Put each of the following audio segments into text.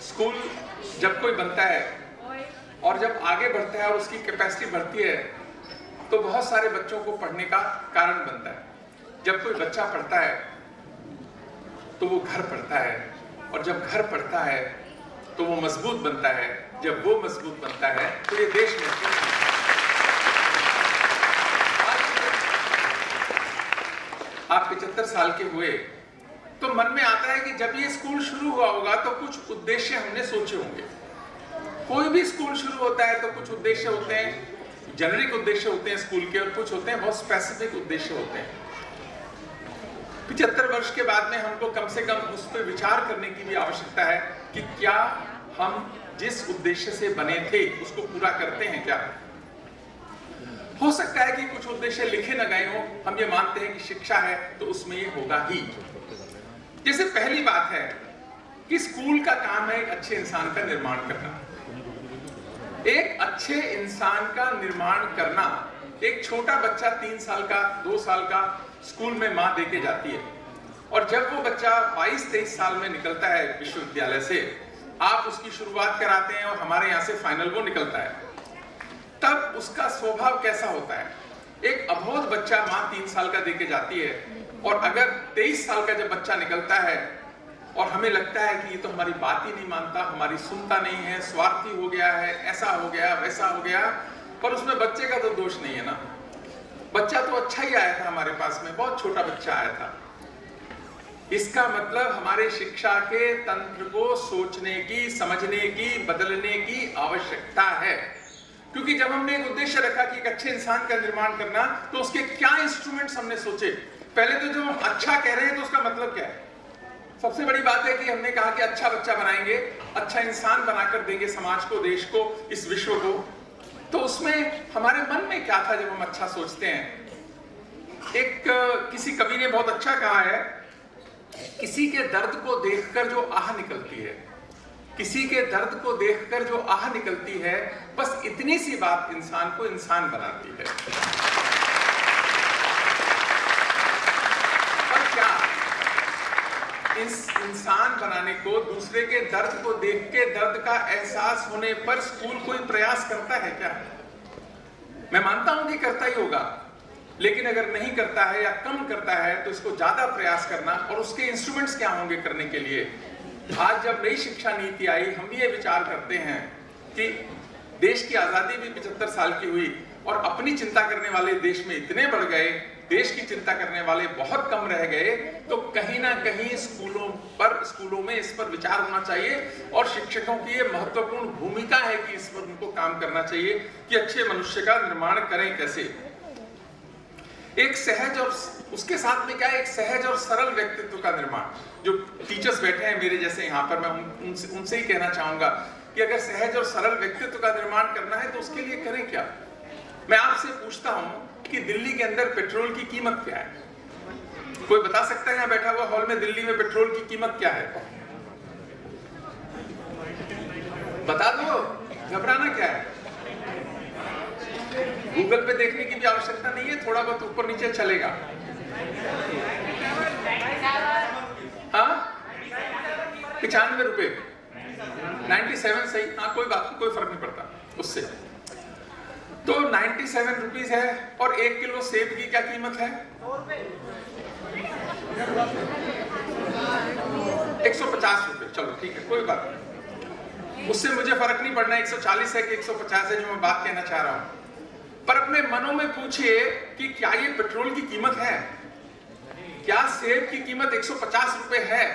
School जब कोई बनता है और जब आगे बढ़ता है और उसकी कैपेसिटी बढ़ती है तो बहुत सारे बच्चों को पढ़ने का कारण बनता है। जब कोई बच्चा पढ़ता है तो वो घर पढ़ता है, और जब घर पढ़ता है तो वो मजबूत बनता है। जब वो मजबूत बनता है तो ये देश मजबूत है। आप 75 साल के हुए तो मन में आता है कि जब ये स्कूल शुरू हुआ होगा तो कुछ उद्देश्य हमने सोचे होंगे। कोई भी स्कूल शुरू होता है तो कुछ उद्देश्य होते हैं, जेनरिक उद्देश्य होते हैं स्कूल के, और कुछ होते हैं बहुत स्पेसिफिक उद्देश्य होते हैं। 75 वर्ष के बाद में हमको कम से कम उस पर विचार करने की भी आवश्यकता है कि क्या हम जिस उद्देश्य से बने थे उसको पूरा करते हैं क्या। हो सकता है कि कुछ उद्देश्य लिखे न गए हो, हम ये मानते हैं कि शिक्षा है तो उसमें ये होगा ही। जैसे पहली बात है कि स्कूल का काम है एक अच्छे इंसान का निर्माण करना। एक अच्छे इंसान का निर्माण करना, एक छोटा बच्चा 3 साल का 2 साल का स्कूल में माँ दे के जाती है, और जब वो बच्चा 22-23 साल में निकलता है विश्वविद्यालय से, आप उसकी शुरुआत कराते हैं और हमारे यहाँ से फाइनल वो निकलता है, तब उसका स्वभाव कैसा होता है। एक अबोध बच्चा माँ 3 साल का दे के जाती है, और अगर 23 साल का जब बच्चा निकलता है और हमें लगता है कि ये तो हमारी बात ही नहीं मानता, हमारी सुनता नहीं है, स्वार्थी हो गया है, ऐसा हो गया वैसा हो गया, पर उसमें बच्चे का तो दोष नहीं है ना। बच्चा तो अच्छा ही आया था हमारे पास में, बहुत छोटा बच्चा आया था। इसका मतलब हमारे शिक्षा के तंत्र को सोचने की, समझने की, बदलने की आवश्यकता है। क्योंकि जब हमने एक उद्देश्य रखा कि एक अच्छे इंसान का निर्माण करना, तो उसके क्या इंस्ट्रूमेंट्स हमने सोचे। पहले तो जब हम अच्छा कह रहे हैं तो उसका मतलब क्या है। सबसे बड़ी बात है कि हमने कहा कि अच्छा बच्चा बनाएंगे, अच्छा इंसान बनाकर देंगे समाज को, देश को, इस विश्व को। तो उसमें हमारे मन में क्या था जब हम अच्छा सोचते हैं। एक किसी कवि ने बहुत अच्छा कहा है, किसी के दर्द को देखकर जो आह निकलती है, किसी के दर्द को देखकर जो आह निकलती है, बस इतनी सी बात इंसान को इंसान बनाती है। और क्या इस इंसान बनाने को, दूसरे के दर्द को देख के दर्द का एहसास होने पर स्कूल कोई प्रयास करता है क्या? मैं मानता हूं कि करता ही होगा, लेकिन अगर नहीं करता है या कम करता है तो इसको ज्यादा प्रयास करना, और उसके इंस्ट्रूमेंट्स क्या होंगे करने के लिए। आज जब नई शिक्षा नीति आई, हम भी ये विचार करते हैं कि देश की आजादी भी 75 साल की हुई और अपनी चिंता करने वाले देश में इतने बढ़ गए, देश की चिंता करने वाले बहुत कम रह गए। तो कहीं ना कहीं स्कूलों में इस पर विचार होना चाहिए, और शिक्षकों की ये महत्वपूर्ण भूमिका है कि इस पर उनको काम करना चाहिए कि अच्छे मनुष्य का निर्माण करें कैसे। एक सहज और उसके साथ में क्या है, एक सहज और सरल व्यक्तित्व का निर्माण। जो टीचर्स बैठे हैं मेरे जैसे यहाँ पर, मैं उनसे ही कहना चाहूंगा कि अगर सहज और सरल व्यक्तित्व का निर्माण करना है तो उसके लिए करें क्या। मैं आपसे पूछता हूं कि दिल्ली के अंदर पेट्रोल की कीमत क्या है? कोई बता सकता है यहाँ बैठा हुआ हॉल में दिल्ली में पेट्रोल की कीमत क्या है? बता दो, घबराना क्या है। गूगल पे देखने की भी आवश्यकता नहीं है, थोड़ा बहुत ऊपर नीचे चलेगा। हाँ, 95 रुपए, 97 सही। हाँ, कोई बात नहीं, कोई फर्क नहीं पड़ता उससे। तो 97 रुपीज है, और 1 किलो सेब की क्या कीमत है? 150 रुपए। चलो ठीक है, कोई बात नहीं, उससे मुझे फर्क नहीं पड़ना 140 है कि 150 है, जो मैं बात कहना चाह रहा हूं। पर अपने मनों में पूछिए कि क्या ये पेट्रोल की कीमत है? क्या सेब की कीमत 150 रुपए है?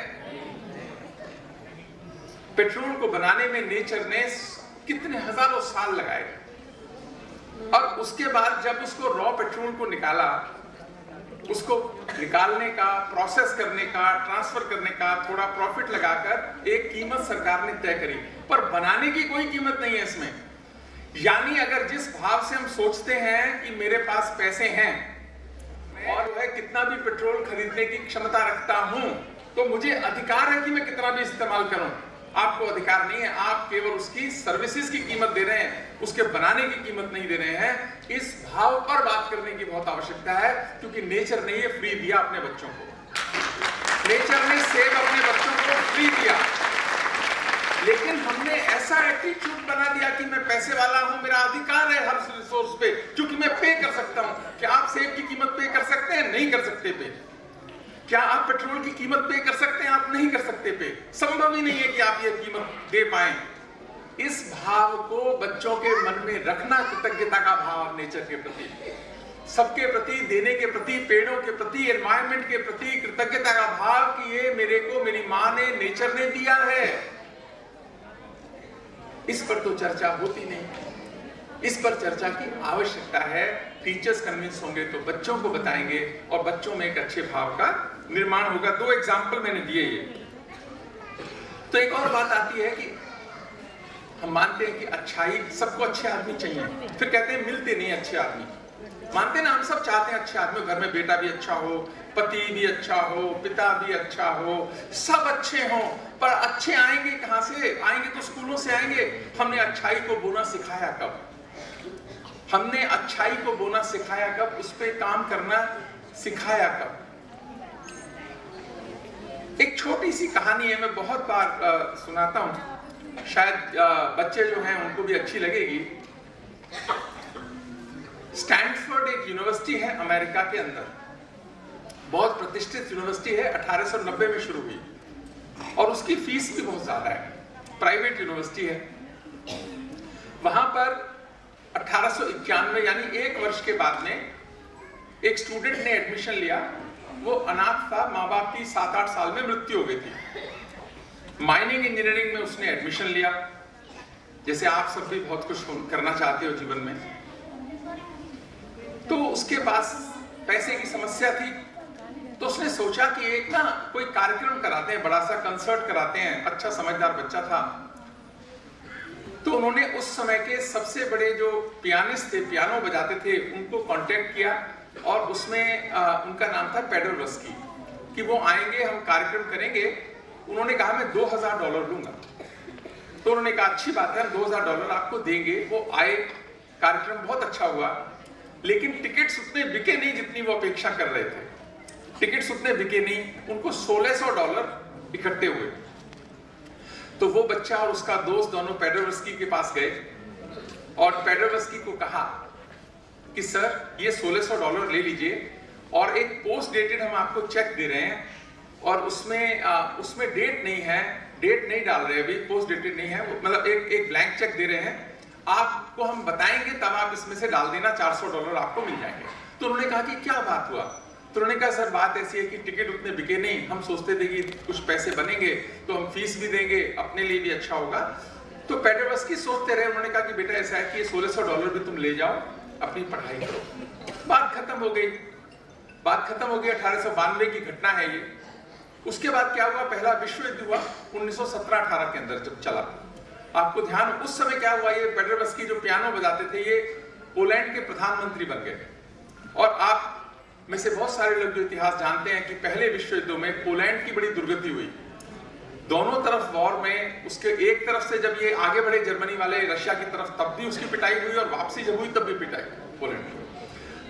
पेट्रोल को बनाने में नेचर ने कितने हजारों साल लगाए, और उसके बाद जब उसको रॉ पेट्रोल को निकाला, उसको निकालने का, प्रोसेस करने का, ट्रांसफर करने का, थोड़ा प्रॉफिट लगाकर एक कीमत सरकार ने तय करी, पर बनाने की कोई कीमत नहीं है इसमें। यानी अगर जिस भाव से हम सोचते हैं कि मेरे पास पैसे हैं और वह कितना भी पेट्रोल खरीदने की क्षमता रखता हूं, तो मुझे अधिकार है कि मैं कितना भी इस्तेमाल करूं। आपको अधिकार नहीं है, आप केवल उसकी सर्विसेज की कीमत दे रहे हैं, उसके बनाने की कीमत नहीं दे रहे हैं। इस भाव पर बात करने की बहुत आवश्यकता है, क्योंकि नेचर ने ये फ्री दिया अपने बच्चों को। नेचर ने सेब अपने बच्चों को फ्री दिया, लेकिन ऐसा एटीट्यूड बना दिया कि मैं पैसे वाला हूं, मेरा अधिकार है हर रिसोर्स पे, क्योंकि मैं पे कर सकता हूं। क्या आप सेब की कीमत पे कर सकते हैं? नहीं कर सकते पे। क्या आप पेट्रोल की कीमत पे कर सकते हैं? आप नहीं कर सकते पे। संभव ही नहीं है कि आप ये कीमत दे पाए। इस भाव को बच्चों के मन में रखना, कृतज्ञता का भाव नेचर के प्रति, सबके प्रति, देने के प्रति, पेड़ों के प्रति, एनवायरमेंट के प्रति कृतज्ञता का भाव कि ये मेरे को मेरी मां ने, नेचर ने दिया है। इस पर तो चर्चा होती नहीं। इस पर चर्चा की आवश्यकता है। टीचर्स कन्विंस होंगे तो बच्चों को बताएंगे और बच्चों में एक अच्छे भाव का निर्माण होगा। 2 एग्जाम्पल मैंने दिए ये। तो एक और बात आती है कि हम मानते हैं कि अच्छाई, सबको अच्छे आदमी चाहिए, फिर कहते हैं मिलते नहीं अच्छे आदमी। मानते ना, हम सब चाहते हैं अच्छे आदमी, घर में बेटा भी अच्छा हो, पति भी अच्छा हो, पिता भी अच्छा हो, सब अच्छे हों, पर अच्छे आएंगे कहां से? आएंगे तो स्कूलों से आएंगे। हमने अच्छाई को बोना सिखाया कब? हमने अच्छाई को बोना सिखाया कब? उस पर काम करना सिखाया कब? एक छोटी सी कहानी है, मैं बहुत बार सुनाता हूं, शायद बच्चे जो हैं उनको भी अच्छी लगेगी। स्टैनफोर्ड एक यूनिवर्सिटी है अमेरिका के अंदर, बहुत प्रतिष्ठित यूनिवर्सिटी है, 1890 में शुरू हुई और उसकी फीस भी बहुत ज्यादा है, प्राइवेट यूनिवर्सिटी है। वहां पर 1891 यानी 1 वर्ष के बाद में एक स्टूडेंट ने एडमिशन लिया। वो अनाथ था, माँ बाप की 7-8 साल में मृत्यु हो गई थी। माइनिंग इंजीनियरिंग में उसने एडमिशन लिया, जैसे आप सब भी बहुत कुछ करना चाहते हो जीवन में। तो उसके पास पैसे की समस्या थी, तो उसने सोचा कि एक ना कोई कार्यक्रम कराते हैं, बड़ा सा कंसर्ट कराते हैं। अच्छा समझदार बच्चा था। तो उन्होंने उस समय के सबसे बड़े जो पियानिस्ट थे, पियानो बजाते थे, उनको कांटेक्ट किया और उसमें उनका नाम था पेडरवस्की, कि वो आएंगे, हम कार्यक्रम करेंगे। उन्होंने कहा मैं $2000 लूंगा। तो उन्होंने कहा अच्छी बात है, $2000 आपको देंगे। वो आए, कार्यक्रम बहुत अच्छा हुआ, लेकिन टिकट्स उतने बिके नहीं जितनी वो अपेक्षा कर रहे थे। टिकट्स उतने बिके नहीं, उनको $1600 इकट्ठे हुए। तो वो बच्चा और उसका दोस्त दोनों पेडरवस्की के पास गए और पेडरवस्की को कहा कि सर ये $1600 ले लीजिए और एक पोस्ट डेटेड हम आपको चेक दे रहे हैं और उसमें डेट नहीं है, डेट नहीं डाल रहे अभी, पोस्ट डेटेड नहीं है, मतलब एक ब्लैंक चेक दे रहे हैं, आपको हम बताएंगे तब आप इसमें से डाल देना, $400 आपको मिल जाएंगे। तो उन्होंने कहा कि क्या बात हुआ? तो उन्होंने कहा सर बात ऐसी है कि टिकट उतने बिके नहीं, हम सोचते थे कि कुछ पैसे बनेंगे तो हम फीस भी देंगे, अपने लिए भी अच्छा होगा। तो पेडरवस्की सोचते रहे। उन्होंने कहा कि बेटा ऐसा है कि ये $1600 भी तुम ले जाओ, अपनी पढ़ाई करो। बात खत्म हो गई। 1892 की घटना है ये। उसके बाद क्या हुआ? पहला विश्व युद्ध हुआ 1917-18 के अंदर जब चला। आपको ध्यान, उस समय क्या हुआ, ये पेडरवस्की जो पियानो बजाते थे ये पोलैंड के प्रधानमंत्री बन गए। और आप में से बहुत सारे लोग जो इतिहास जानते हैं कि पहले विश्व युद्ध में पोलैंड की बड़ी दुर्गति हुई, दोनों तरफ वॉर में। उसके एक तरफ से जब ये आगे बढ़े जर्मनी वाले रशिया की तरफ, तब भी उसकी पिटाई हुई और वापसी जब हुई तब भी पिटाई पोलैंड की।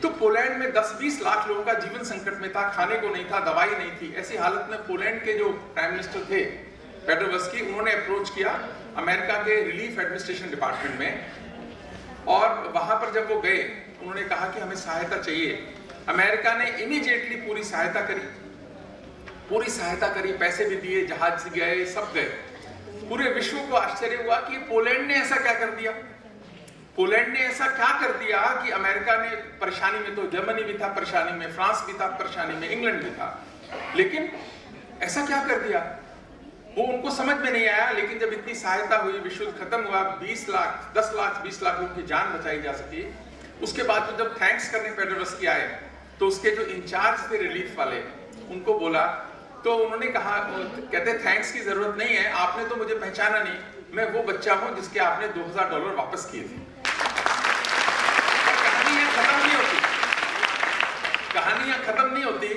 तो पोलैंड में 10-20 लाख लोगों का जीवन संकट में था, खाने को नहीं था, दवाई नहीं थी। ऐसी हालत में पोलैंड के जो प्राइम मिनिस्टर थे पेडरवस्की, उन्होंने अप्रोच किया अमेरिका के रिलीफ एडमिनिस्ट्रेशन डिपार्टमेंट में और वहां पर जब वो गए उन्होंने कहा कि हमें सहायता चाहिए। अमेरिका ने इमीडिएटली पूरी सहायता करी, पैसे भी दिए, जहाज गए, सब गए। पूरे विश्व को आश्चर्य हुआ कि पोलैंड ने ऐसा क्या कर दिया। पोलैंड ने ऐसा क्या कर दिया कि अमेरिका ने परेशानी में, तो जर्मनी भी था परेशानी में, फ्रांस भी था परेशानी में, इंग्लैंड भी था, लेकिन ऐसा क्या कर दिया वो उनको समझ में नहीं आया। लेकिन जब इतनी सहायता हुई, विश्व खत्म हुआ, 20 लाख 10 लाख 20 लाख लोगों की जान बचाई जा सकी। उसके बाद तो जब थैंक्स करने पेडरवस्की आए तो उसके जो इंचार्ज थे रिलीफ वाले, उनको बोला तो उन्होंने कहा, कहते थैंक्स की जरूरत नहीं है, आपने तो मुझे पहचाना नहीं, मैं वो बच्चा हूं जिसके आपने $2000 वापस किए थे। कहानियां खत्म नहीं होती।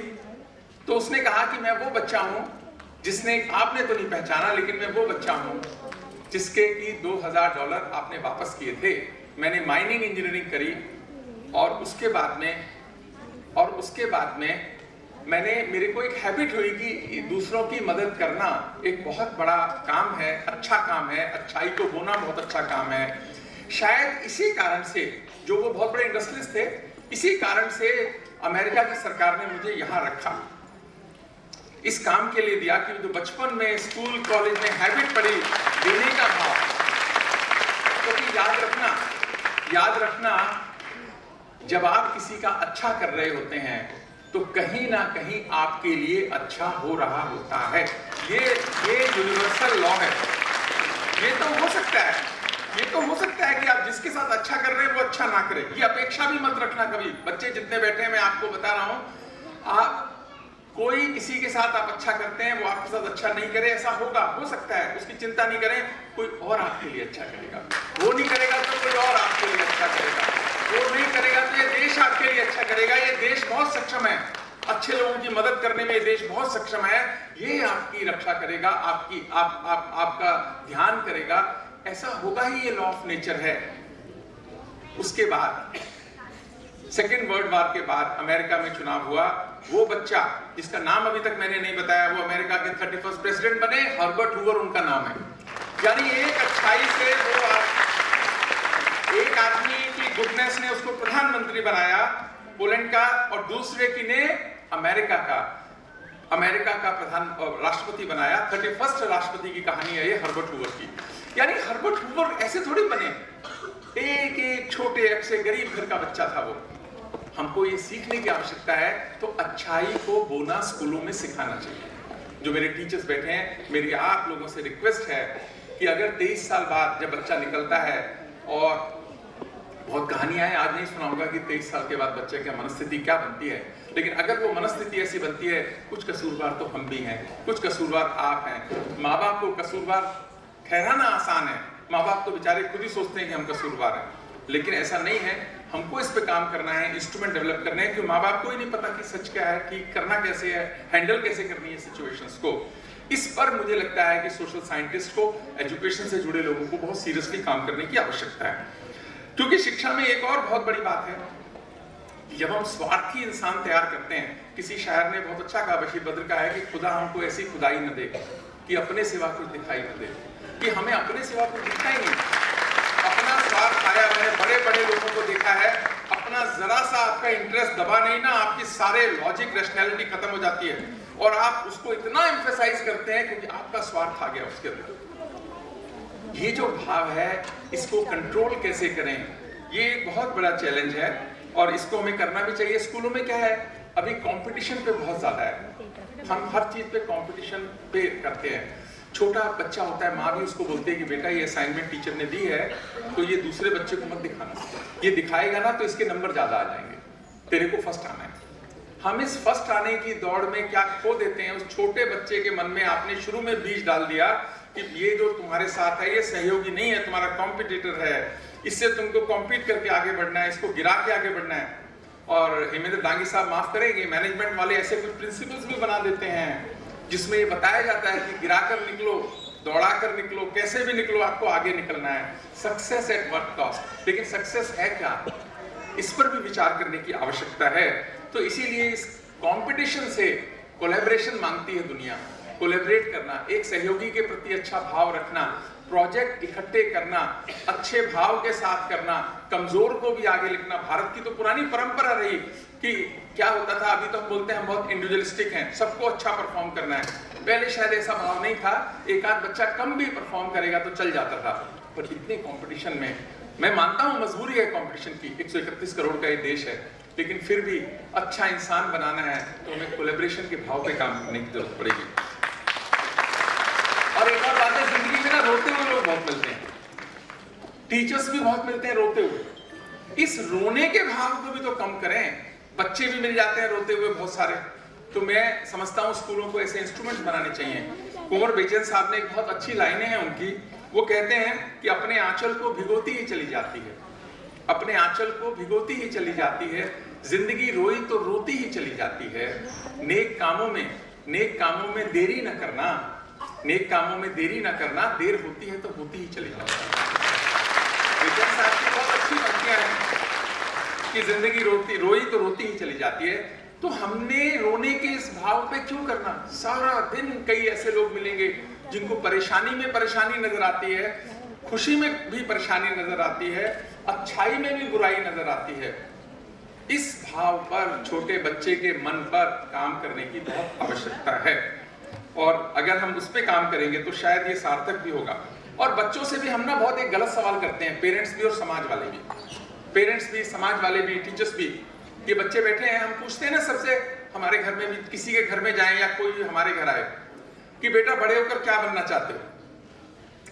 तो उसने कहा कि मैं वो बच्चा हूं जिसने, आपने तो नहीं पहचाना, लेकिन मैं वो बच्चा हूं जिसके की $2000 आपने वापस किए थे। मैंने माइनिंग इंजीनियरिंग करी और उसके बाद में मेरे को एक हैबिट हुई कि दूसरों की मदद करना एक बहुत बड़ा काम है, अच्छा काम है, अच्छाई को बोना बहुत अच्छा काम है। शायद इसी कारण से, जो वो बहुत बड़े इंडस्ट्रियलिस्ट थे, इसी कारण से अमेरिका की सरकार ने मुझे यहाँ रखा, इस काम के लिए दिया कि जो बचपन में स्कूल कॉलेज में हैबिट पड़ी देने का भाव। तो याद रखना जब आप किसी का अच्छा कर रहे होते हैं तो कहीं ना कहीं आपके लिए अच्छा हो रहा होता है। ये यूनिवर्सल लॉ है। ये तो हो सकता है कि आप जिसके साथ अच्छा कर रहे हैं वो अच्छा ना करे, ये अपेक्षा भी मत रखना कभी। बच्चे जितने बैठे हैं, मैं आपको बता रहा हूं, आप कोई किसी के साथ आप अच्छा करते हैं, वो आपके साथ अच्छा नहीं करे, ऐसा होगा, हो सकता है, उसकी चिंता नहीं करें। कोई और आपके लिए अच्छा करेगा, वो नहीं करेगा तो कोई और आपके लिए अच्छा करेगा, वो नहीं करेगा तो ये देश आपके लिए अच्छा करेगा। ये देश बहुत सक्षम है, अच्छे लोगों की मदद करने में ये देश बहुत सक्षम है। ये आपकी रक्षा करेगा, आपका ध्यान करेगा, ऐसा होगा ही। ये लॉ ऑफ नेचर है। उसके बाद सेकेंड वर्ल्ड वॉर के बाद अमेरिका में चुनाव हुआ। वो बच्चा जिसका नाम अभी तक मैंने नहीं बताया, वो अमेरिका के 31st प्रेसिडेंट बने, हर्बर्ट हूवर उनका नाम है। यानी एक अच्छाई से वो एक आदमी की गुडनेस ने उसको प्रधानमंत्री बनाया पोलैंड का, और दूसरे की ने अमेरिका का प्रधान राष्ट्रपति बनाया। 31st राष्ट्रपति की कहानी है ये हर्बर्ट हूवर की। यानी हर्बर्ट हूवर ऐसे थोड़ी बने, एक छोटे से गरीब घर का बच्चा था वो। हमको ये सीखने की आवश्यकता है। तो अच्छाई को बोना स्कूलों में सिखाना चाहिए। जो मेरे टीचर्स बैठे हैं, मेरी आप लोगों से रिक्वेस्ट है कि अगर 23 साल बाद जब बच्चा निकलता है, और बहुत कहानियां हैं, आज नहीं सुनाऊंगा कि 23 साल के बाद बच्चे की मनस्थिति क्या बनती है, लेकिन अगर वो मनस्थिति ऐसी बनती है, कुछ कसूरवार तो हम भी हैं, कुछ कसूरवार आप हैं। माँ बाप को कसूरवार ठहराना आसान है, माँ बाप तो बेचारे खुद ही सोचते हैं कि हम कसूरवार हैं, लेकिन ऐसा नहीं है। हमको इस पे काम करना है, इंस्ट्रूमेंट डेवलप करने हैं, क्योंकि माँ बाप को ही नहीं पता कि सच क्या है, ठीक करना कैसे है, हैंडल कैसे करनी है सिचुएशंस को। इस पर मुझे लगता है कि सोशल साइंटिस्ट को, एजुकेशन से जुड़े लोगों को बहुत सीरियसली काम करने की आवश्यकता है। क्योंकि शिक्षा में एक और बहुत बड़ी बात है कि जब हम स्वार्थी इंसान तैयार करते हैं, किसी शायर ने बहुत अच्छा कहा, बशीर बद्र का है कि खुदा हमको ऐसी खुदाई न दे कि अपने सिवा कुछ दिखाई न दे, कि हमें अपने सिवा कुछ दिखता ही नहीं। अपना स्वार्थ आया, मैंने बड़े बड़े लोगों को देखा है, अपना जरा सा आपका इंटरेस्ट दबा नहीं ना, आपकी सारे लॉजिक रैशनैलिटी खत्म हो जाती है, और आप उसको इतना एम्फेसाइज करते हैं क्योंकि आपका स्वार्थ आ गया उसके अंदर। ये जो भाव है, इसको कंट्रोल कैसे करें, ये एक बहुत बड़ा चैलेंज है, और इसको हमें करना भी चाहिए। स्कूलों में क्या है, अभी कंपटीशन पे बहुत ज्यादा है, हम हर चीज पे कंपटीशन पे करते हैं। छोटा बच्चा होता है, माँ भी उसको बोलती है कि बेटा ये असाइनमेंट टीचर ने दी है, तो ये दूसरे बच्चे को मत दिखाना, ये दिखाएगा ना तो इसके नंबर ज्यादा आ जाएंगे, तेरे को फर्स्ट आना है। हम इस फर्स्ट आने की दौड़ में क्या खो देते हैं, उस छोटे बच्चे के मन में आपने शुरू में बीज डाल दिया कि ये जो तुम्हारे साथ है ये सहयोगी नहीं है, तुम्हारा कॉम्पिटिटर है, इससे तुमको कॉम्पीट करके आगे बढ़ना है, इसको गिरा के आगे बढ़ना है। और हेमेंद्र डांगी साहब माफ करेंगे, मैनेजमेंट वाले ऐसे कुछ प्रिंसिपल्स भी बना देते हैं जिसमें ये बताया जाता है कि गिरा कर निकलो, दौड़ा कर निकलो, कैसे भी निकलो, आपको आगे निकलना है, सक्सेस एट व्हाट कॉस्ट। लेकिन सक्सेस है क्या, इस पर भी विचार करने की आवश्यकता है। तो इसीलिए इस कंपटीशन से कोलैबोरेशन मांगती है दुनिया, कोलैबोरेट करना, एक सहयोगी के प्रति अच्छा भाव रखना, प्रोजेक्ट इकट्ठे करना, अच्छे भाव के साथ करना, कमजोर को भी आगे लिखना। भारत की तो पुरानी परंपरा रही कि क्या होता था, अभी तो हम बोलते हैं हम बहुत इंडिविजुअलिस्टिक हैं, सबको अच्छा परफॉर्म करना है। पहले शायद ऐसा भाव नहीं था, एक आध बच्चा कम भी परफॉर्म करेगा तो चल जाता था, पर इतने कंपटीशन में मैं मानता हूं मजबूरी है कंपटीशन की, 131 करोड़ का ये देश है, लेकिन फिर भी अच्छा इंसान बनाना है तो हमें कोलैबोरेशन के भाव पे काम करने की जरूरत पड़ेगी। और एक और बात है, जिंदगी में ना रोते हुए लोग बहुत मिलते हैं, टीचर्स भी बहुत मिलते हैं रोते हुए। इस रोने के भाव को भी तो कम करें, बच्चे भी मिल जाते हैं रोते हुए बहुत सारे। तो मैं समझता हूँ स्कूलों को ऐसे इंस्ट्रूमेंट बनाने चाहिए। कुंवर बेचन साहब ने एक बहुत अच्छी लाइनें हैं उनकी, वो कहते हैं कि अपने आंचल को भिगोती ही चली जाती है, अपने आंचल को भिगोती ही चली जाती है, जिंदगी रोई तो रोती ही चली जाती है, नेक कामों में देरी न करना, नेक कामों में देरी न करना, देर होती है तो होती ही चली जाती है। बेचन साहब की बहुत अच्छी पंक्तियां हैं कि जिंदगी रोई तो रोती ही चली जाती है। तो हमने रोने के इस भाव पे क्यों करना? सारा दिन कई ऐसे लोग मिलेंगे जिनको परेशानी में परेशानी नजर आती है, खुशी में भी परेशानी नजर आती है, अच्छाई में भी बुराई नजर आती है। इस भाव पर छोटे बच्चे के मन पर काम करने की बहुत आवश्यकता है, और अगर हम उस पर काम करेंगे तो शायद ये सार्थक भी होगा। और बच्चों से भी हम ना बहुत एक गलत सवाल करते हैं, पेरेंट्स भी और समाज वाले भी, पेरेंट्स भी, समाज वाले भी, टीचर्स भी। ये बच्चे बैठे हैं, हम पूछते हैं ना सबसे, हमारे घर में भी, किसी के घर में जाएं या कोई हमारे घर आए कि बेटा बड़े होकर क्या बनना चाहते हो?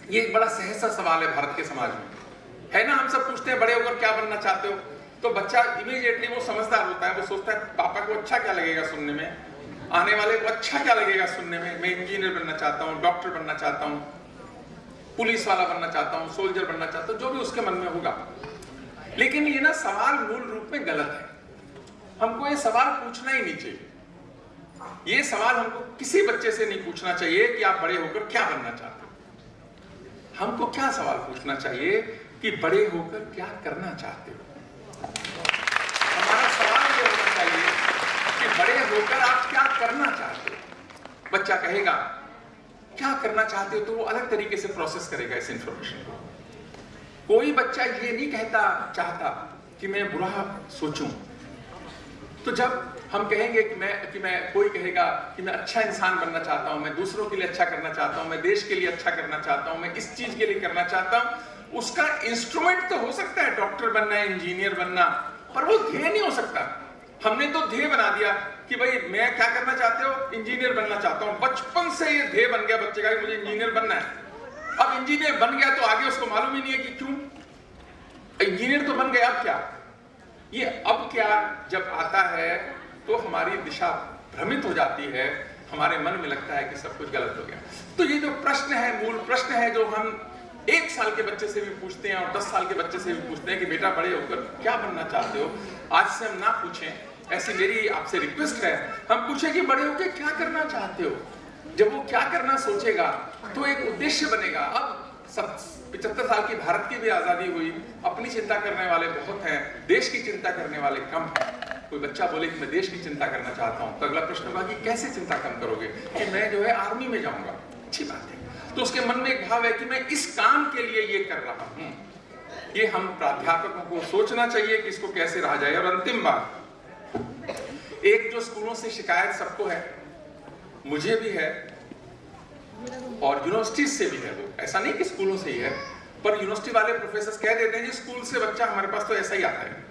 ये एक बड़ा सहज सा सवाल है भारत के समाज में, है ना? हम सब पूछते हैं बड़े होकर क्या बनना चाहते हो, तो बच्चा इमीडिएटली वो समझदार होता है, वो सोचता है पापा को अच्छा क्या लगेगा सुनने में, आने वाले को अच्छा क्या लगेगा सुनने में, मैं इंजीनियर बनना चाहता हूँ, डॉक्टर बनना चाहता हूँ, पुलिस वाला बनना चाहता हूँ, सोल्जर बनना चाहता हूँ, जो भी उसके मन में होगा। लेकिन ये ना सवाल मूल रूप में गलत है। हमको ये सवाल पूछना ही नहीं चाहिए। ये सवाल हमको किसी बच्चे से नहीं पूछना चाहिए कि आप बड़े होकर क्या बनना चाहते हो। हमको क्या सवाल पूछना चाहिए कि बड़े होकर क्या करना चाहते हो। हमारा सवाल ये होना चाहिए कि बड़े होकर आप क्या करना चाहते हो। बच्चा कहेगा क्या करना चाहते हो तो वो अलग तरीके से प्रोसेस करेगा इस इंफॉर्मेशन को। कोई बच्चा ये नहीं चाहता कि मैं बुरा सोचूं। तो जब हम कहेंगे कि मैं कोई कहेगा कि मैं अच्छा इंसान बनना चाहता हूं, मैं दूसरों के लिए अच्छा करना चाहता हूं, मैं देश के लिए अच्छा करना चाहता हूं, मैं इस चीज के लिए करना चाहता हूं, उसका इंस्ट्रूमेंट तो हो सकता है डॉक्टर बनना, इंजीनियर बनना, पर वो ध्येय नहीं हो सकता। हमने तो ध्येय बना दिया कि भाई मैं क्या करना चाहते हो, इंजीनियर बनना चाहता हूं। बचपन से ये ध्येय बन गया बच्चे का कि मुझे इंजीनियर बनना है। अब इंजीनियर बन गया तो आगे उसको मालूम ही नहीं है कि क्यों इंजीनियर तो बन गया, अब क्या। ये अब क्या जब आता है तो हमारी दिशा भ्रमित हो जाती है, हमारे मन में लगता है कि सब कुछ गलत हो गया। तो ये जो प्रश्न है, मूल प्रश्न है, जो हम 1 साल के बच्चे से भी पूछते हैं और 10 साल के बच्चे से भी पूछते हैं कि बेटा बड़े होकर क्या बनना चाहते हो, आज से हम ना पूछें। ऐसी मेरी आपसे रिक्वेस्ट है, हम पूछें कि बड़े होकर क्या करना चाहते हो। जब वो क्या करना सोचेगा तो एक उद्देश्य बनेगा। अब 75 साल की भारत की भी आजादी हुई, अपनी चिंता करने वाले बहुत हैं, देश की चिंता करने वाले कम हैं। कोई बच्चा बोले कि मैं देश की चिंता करना चाहता हूं, तो अगला प्रश्न होगा कि कैसे चिंता कम करोगे? कि मैं जो है आर्मी में जाऊंगा। अच्छी बात है। तो उसके मन में एक भाव है कि मैं इस काम के लिए ये कर रहा हूं। ये हम प्राध्यापकों को सोचना चाहिए कि इसको कैसे रहा जाए। और अंतिम बात, एक जो स्कूलों से शिकायत सबको है, मुझे भी है और यूनिवर्सिटी से भी है, वो ऐसा नहीं कि स्कूलों से ही है, पर यूनिवर्सिटी वाले प्रोफेसर कह देते हैं कि स्कूल से बच्चा हमारे पास तो ऐसा ही आता है।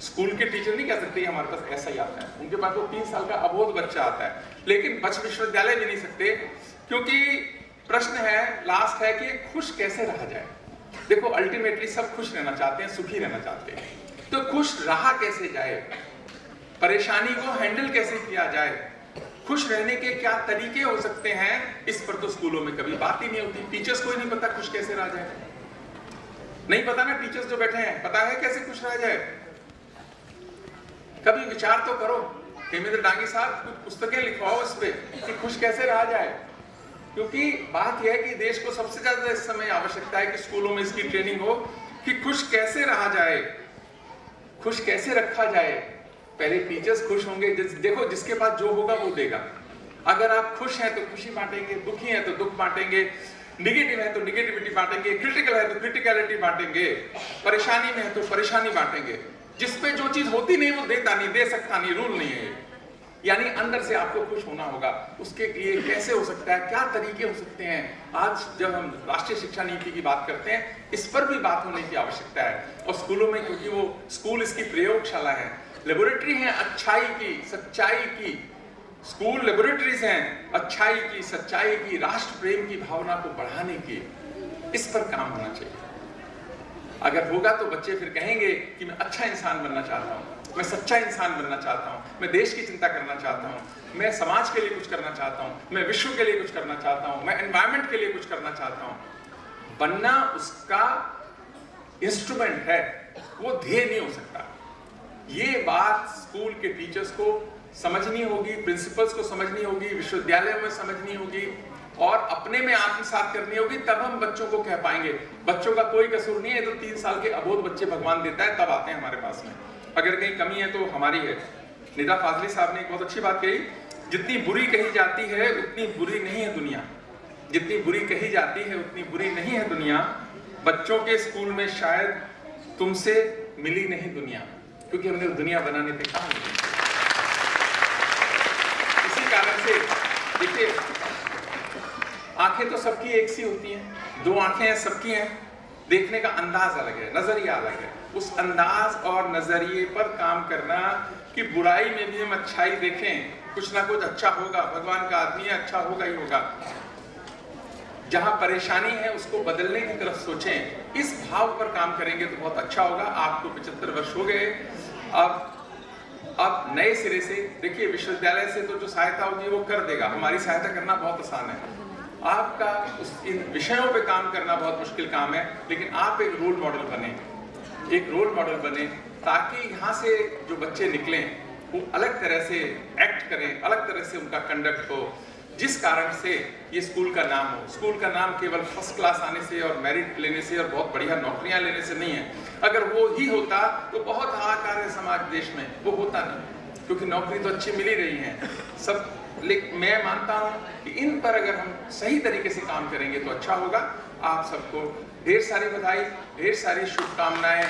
स्कूल के टीचर नहीं कह सकते हमारे पास ऐसा ही आता है, उनके पास तो 3 साल का अबोध बच्चा आता है। लेकिन विश्वविद्यालय भी नहीं सकते, क्योंकि प्रश्न है, लास्ट है कि खुश कैसे रहा जाए। देखो अल्टीमेटली सब खुश रहना चाहते हैं, सुखी रहना चाहते हैं, तो खुश रहा कैसे जाए, परेशानी को हैंडल कैसे किया जाए, खुश रहने के क्या तरीके हो सकते हैं, इस पर तो स्कूलों में कभी बात ही नहीं होती। टीचर्स को ही नहीं पता खुश कैसे रहा जाए। नहीं पता ना, टीचर्स जो बैठे हैं, पता है कैसे खुश रहा जाए? कभी विचार तो करो। हेमेंद्र डांगी साहब कुछ पुस्तकें लिखवाओ इस पे कि खुश कैसे रहा जाए। क्योंकि बात यह है कि देश को सबसे ज्यादा इस समय आवश्यकता है कि स्कूलों में इसकी ट्रेनिंग हो कि खुश कैसे रहा जाए, खुश कैसे रखा जाए। पहले टीचर्स खुश होंगे। देखो जिसके पास जो होगा वो देगा। अगर आप खुश हैं तो खुशी बांटेंगे, दुखी हैं तो दुख बांटेंगे, निगेटिव है तो निगेटिविटी बांटेंगे, क्रिटिकल है तो क्रिटिकलिटी बांटेंगे, परेशानी में है तो परेशानी बांटेंगे। जिसपे जो चीज होती नहीं वो देता नहीं, दे सकता नहीं, रूल नहीं है। यानी अंदर से आपको खुश होना होगा। उसके लिए कैसे हो सकता है, क्या तरीके हो सकते हैं? आज जब हम राष्ट्रीय शिक्षा नीति की बात करते हैं, इस पर भी बात होने की आवश्यकता है। और स्कूलों में, क्योंकि वो स्कूल इसकी प्रयोगशाला है, लेबोरेटरी है अच्छाई की, सच्चाई की। स्कूल लेबोरेटरीज हैं अच्छाई की, सच्चाई की, राष्ट्र प्रेम की भावना को बढ़ाने की। इस पर काम होना चाहिए। अगर होगा तो बच्चे फिर कहेंगे कि मैं अच्छा इंसान बनना चाहता हूँ, मैं सच्चा इंसान बनना चाहता हूँ, मैं देश की चिंता करना चाहता हूँ, मैं समाज के लिए कुछ करना चाहता हूँ, मैं विश्व के लिए कुछ करना चाहता हूँ, मैं एनवायरमेंट के लिए कुछ करना चाहता हूँ। बनना उसका इंस्ट्रूमेंट है, वो ध्येय नहीं हो सकता। ये बात स्कूल के टीचर्स को समझनी होगी, प्रिंसिपल्स को समझनी होगी, विश्वविद्यालयों में समझनी होगी और अपने में आत्मसात करनी होगी। तब हम बच्चों को कह पाएंगे। बच्चों का कोई कसूर नहीं है, तो 3 साल के अबोध बच्चे भगवान देता है, तब आते हैं हमारे पास में। अगर कहीं कमी है तो हमारी है। निदा फाजली साहब ने एक बहुत अच्छी बात कही, जितनी बुरी कही जाती है उतनी बुरी नहीं है दुनिया, जितनी बुरी कही जाती है उतनी बुरी नहीं है दुनिया। बच्चों के स्कूल में शायद तुमसे मिली नहीं दुनिया, क्योंकि हमने दुनिया बनाने पे काम किया। इसी कारण से देखिए, आंखें तो सबकी एक सी होती हैं, दो आंखें हैं सबकी हैं, देखने का अंदाज अलग है, नजरिया अलग है। उस अंदाज और नजरिए पर काम करना कि बुराई में भी हम अच्छाई देखें, कुछ ना कुछ अच्छा होगा, भगवान का आदमी है, अच्छा होगा ही होगा। जहां परेशानी है उसको बदलने की तरफ सोचें, इस भाव पर काम करेंगे तो बहुत अच्छा होगा। आपको 75 वर्ष हो गए, अब नए सिरे से देखिए, विश्वविद्यालय से तो जो सहायता होगी वो कर देगा, हमारी सहायता करना बहुत आसान है। आपका इन विषयों पे काम करना बहुत मुश्किल काम है, लेकिन आप एक रोल मॉडल बने, एक रोल मॉडल बने, ताकि यहाँ से जो बच्चे निकलें वो अलग तरह से एक्ट करें, अलग तरह से उनका कंडक्ट हो, जिस कारण से ये स्कूल का नाम हो। स्कूल का नाम केवल फर्स्ट क्लास आने से और मेरिट लेने से और बहुत बढ़िया नौकरियां लेने से नहीं है। अगर वो ही होता तो बहुत हाहाकार है समाज देश में, वो होता नहीं, क्योंकि नौकरी तो अच्छी मिल ही रही है सब। लेकिन मैं मानता हूं कि इन पर अगर हम सही तरीके से काम करेंगे तो अच्छा होगा। आप सबको ढेर सारी बधाई, ढेर सारी शुभकामनाएं।